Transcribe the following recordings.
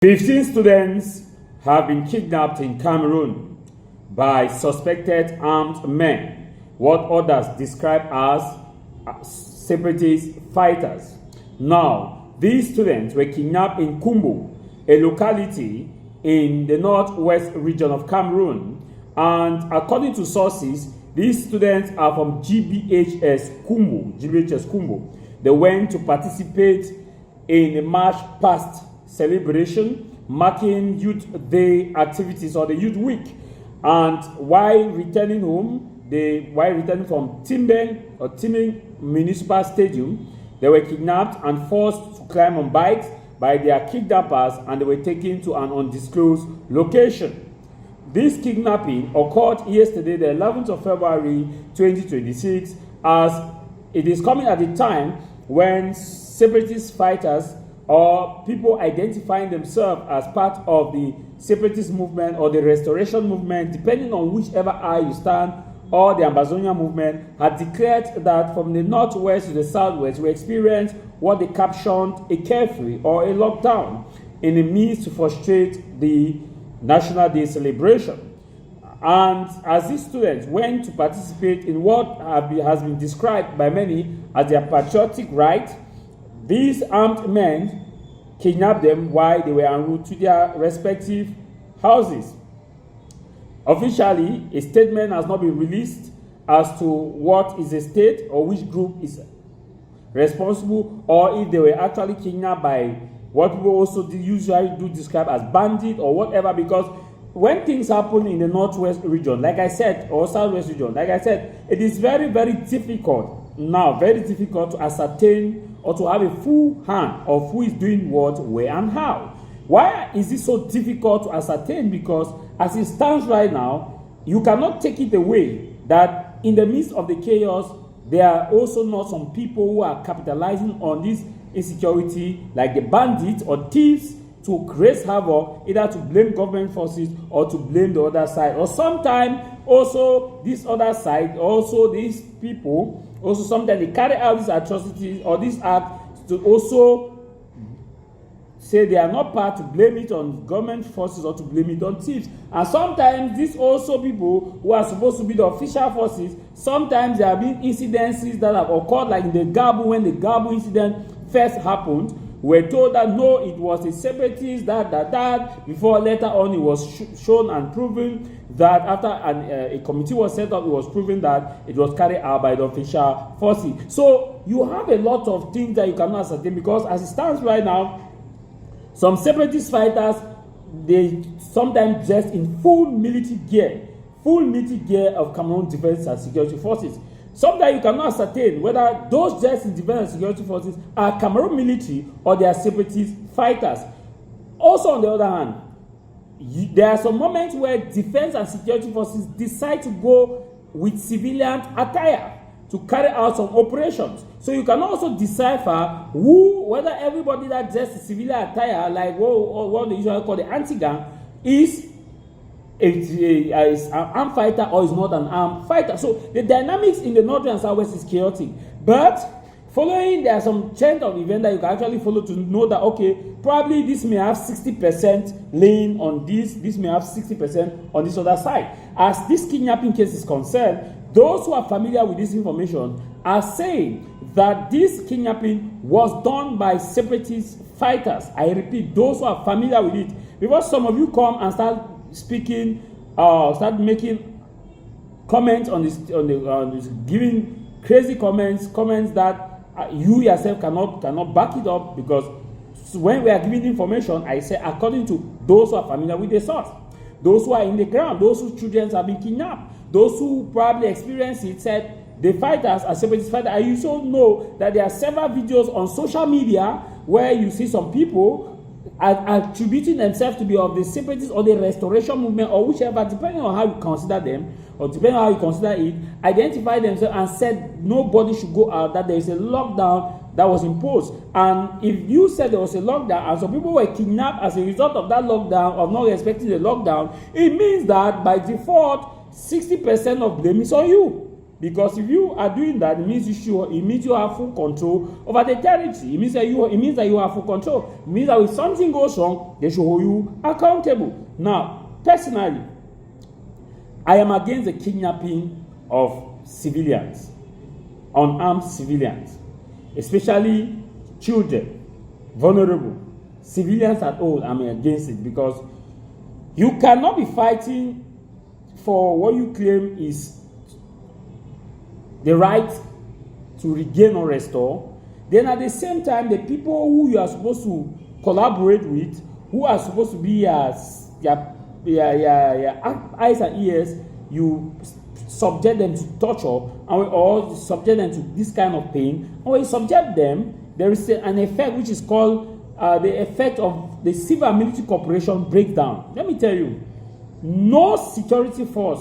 15 students have been kidnapped in Cameroon by suspected armed men, what others describe as separatist fighters. Now, these students were kidnapped in Kumbo, a locality in the northwest region of Cameroon, and according to sources, these students are from GBHS Kumbo. They went to participate in a march past celebration marking Youth Day activities or the Youth Week, and while returning from Timben Municipal Stadium, they were kidnapped and forced to climb on bikes by their kidnappers, and they were taken to an undisclosed location. This kidnapping occurred yesterday, the 11th of February 2026, as it is coming at a time when separatist fighters or people identifying themselves as part of the separatist movement or the restoration movement, depending on whichever eye you stand, or the Ambazonia movement, had declared that from the northwest to the southwest we experienced what they captioned a carefree or a lockdown in the means to frustrate the National Day celebration. And as these students went to participate in what has been described by many as their patriotic right, these armed men kidnapped them while they were en route to their respective houses. Officially, a statement has not been released as to what is the state or which group is responsible, or if they were actually kidnapped by what people also usually do describe as bandit or whatever, because when things happen in the northwest region, like I said, or southwest region, like I said, it is very, very difficult to ascertain or to have a full hand of who is doing what, where, and how. Why is it so difficult to ascertain? Because as it stands right now, you cannot take it away that in the midst of the chaos, there are also not some people who are capitalizing on this insecurity, like the bandits or thieves, to create havoc, either to blame government forces or to blame the other side. Or sometimes also this other side, also these people, also sometimes they carry out these atrocities or these acts to also say they are not part to blame it on government forces or to blame it on thieves. And sometimes these also people who are supposed to be the official forces, sometimes there have been incidences that have occurred, like in the Gabu, when the Gabu incident first happened. We're told that no, it was a separatist, that, before later on it was shown and proven that after a committee was set up, it was proven that it was carried out by the official forces. So you have a lot of things that you cannot ascertain, because as it stands right now, some separatist fighters, they sometimes dress in full military gear of Cameroon Defense and Security Forces. Sometimes you cannot ascertain whether those dressed in defense and security forces are Cameroon military or they are separatist fighters. Also, on the other hand, there are some moments where defense and security forces decide to go with civilian attire to carry out some operations. So you can also decipher whether everybody that dressed in civilian attire, like what they usually call the anti-gang, is an armed fighter or is not an armed fighter. So the dynamics in the north and southwest is chaotic. But following, there are some chain of events that you can actually follow to know that, okay, probably this may have 60% laying on this may have 60% on this other side. As this kidnapping case is concerned, those who are familiar with this information are saying that this kidnapping was done by separatist fighters. I repeat, those who are familiar with it. Because some of you come and start speaking, start making comments on this, giving crazy comments that you yourself cannot back it up, because when we are giving information, I say according to those who are familiar with the source, those who are in the ground, those whose children have been kidnapped, those who probably experience it, said the fighters are separatist fighters. I also know that there are several videos on social media where you see some people attributing themselves to be of the separatists or the restoration movement or whichever, depending on how you consider them or depending on how you consider it, identify themselves and said nobody should go out, that there is a lockdown that was imposed. And if you said there was a lockdown and some people were kidnapped as a result of that lockdown, of not respecting the lockdown, it means that by default 60% of blame is on you. Because if you are doing that, it means you have full control over the territory. It means that you have full control. It means that if something goes wrong, they should hold you accountable. Now, personally, I am against the kidnapping of civilians, unarmed civilians, especially children, vulnerable, civilians at all. I'm against it, because you cannot be fighting for what you claim is the right to regain or restore. Then at the same time, the people who you are supposed to collaborate with, who are supposed to be your eyes and ears, you subject them to torture, or subject them to this kind of pain. And when you subject them, there is an effect which is called the effect of the civil and military cooperation breakdown. Let me tell you, no security force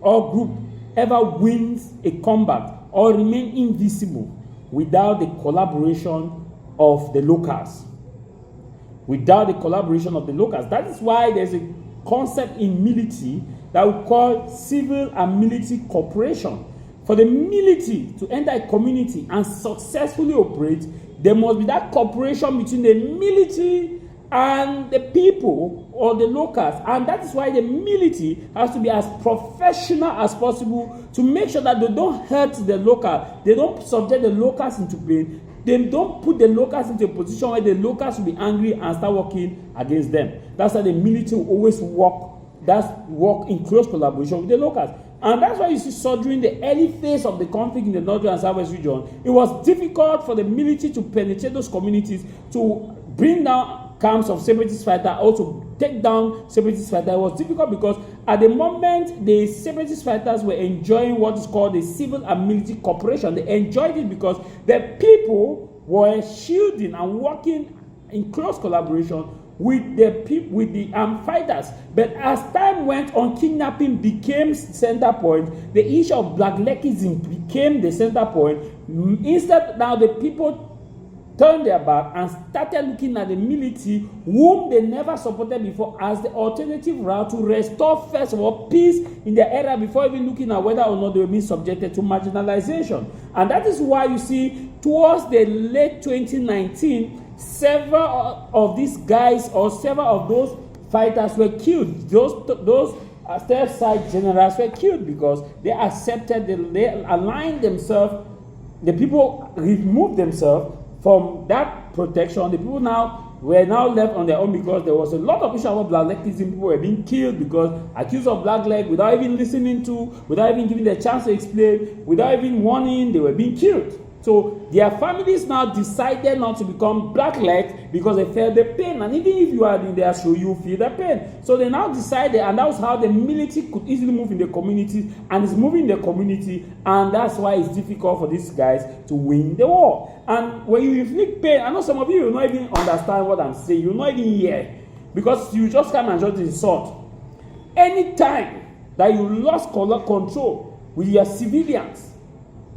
or group ever wins a combat or remain invisible without the collaboration of the locals. Without the collaboration of the locals. That is why there's a concept in military that we call civil and military cooperation. For the military to enter a community and successfully operate, there must be that cooperation between the military and the people or the locals. And that is why the military has to be as professional as possible to make sure that they don't hurt the local. They don't subject the locals into pain. They don't put the locals into a position where the locals will be angry and start working against them. That's why the military will always work in close collaboration with the locals. And that's why you see, during the early phase of the conflict in the northern and southwest region, it was difficult for the military to penetrate those communities, to bring down camps of separatist fighters, or to take down separatist fighters. It was difficult because at the moment the separatist fighters were enjoying what is called the civil and military cooperation. They enjoyed it because the people were shielding and working in close collaboration with the armed fighters. But as time went on, kidnapping became center point. The issue of blacklegism became the center point. Instead, now the people turned their back and started looking at the military, whom they never supported before, as the alternative route to restore, first of all, peace in the area before even looking at whether or not they were being subjected to marginalization. And that is why you see, towards the late 2019, several of these guys or several of those fighters were killed. Those third side generals were killed because they accepted, they aligned themselves, the people removed themselves from that protection. The people were now left on their own because there was a lot of issue about blacklegism. People were being killed because accused of blackleg without even listening to, without even giving the chance to explain, without even warning, they were being killed. So their families now decided not to become blackleg because they felt the pain. And even if you are in their shoe, you feel the pain. So they now decided, and that was how the military could easily move in the community, and it's moving in the community, and that's why it's difficult for these guys to win the war. And when you inflict pain, I know some of you will not even understand what I'm saying. You will not even hear, because you just come and just insult. Anytime that you lost control with your civilians,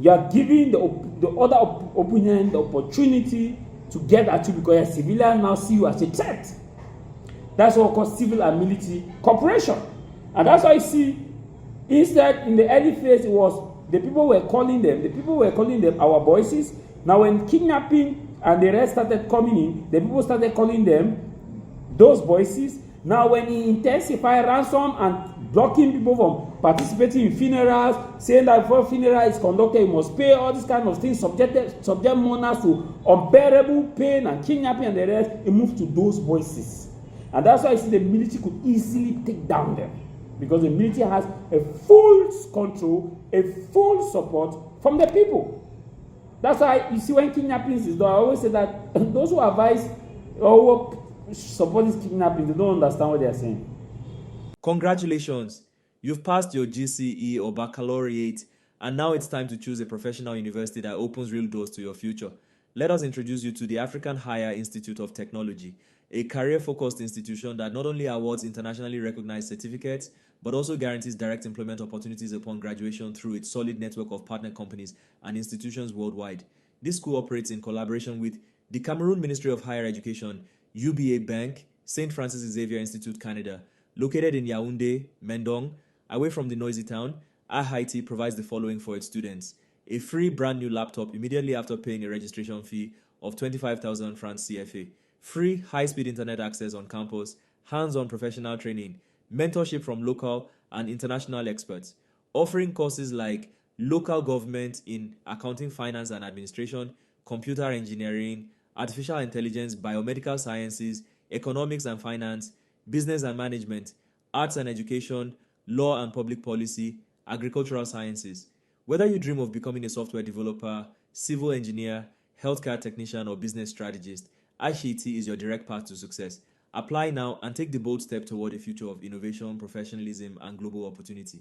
you are giving the other opponent the opportunity to get at you because your civilians now see you as a threat. That's what we call civil and military cooperation. And that's why you see, instead, in the early phase, it was the people were calling them our voices. Now when kidnapping and the rest started coming in, the people started calling them those voices. Now when it intensified, ransom and blocking people from participating in funerals, saying that before funeral is conducted, you must pay, all these kind of things, subject mourners to unbearable pain and kidnapping and the rest, it moved to those voices. And that's why I see the military could easily take down them, because the military has a full control, a full support from the people. That's why you see when kidnapping is done, I always say that those who advise or who support this kidnapping, they don't understand what they are saying. Congratulations, you've passed your GCE or baccalaureate, and now it's time to choose a professional university that opens real doors to your future. Let us introduce you to the African Higher Institute of Technology, a career-focused institution that not only awards internationally recognized certificates, but also guarantees direct employment opportunities upon graduation through its solid network of partner companies and institutions worldwide. This school operates in collaboration with the Cameroon Ministry of Higher Education, UBA Bank, St. Francis Xavier Institute, Canada, located in Yaoundé, Mendong, away from the noisy town, IIT provides the following for its students: a free brand new laptop immediately after paying a registration fee of 25,000 francs CFA, free high-speed internet access on campus, hands-on professional training, mentorship from local and international experts, offering courses like local government in accounting, finance and administration, computer engineering, artificial intelligence, biomedical sciences, economics and finance, business and management, arts and education, law and public policy, agricultural sciences. Whether you dream of becoming a software developer, civil engineer, healthcare technician, or business strategist, IIT is your direct path to success. Apply now and take the bold step toward a future of innovation, professionalism, and global opportunity.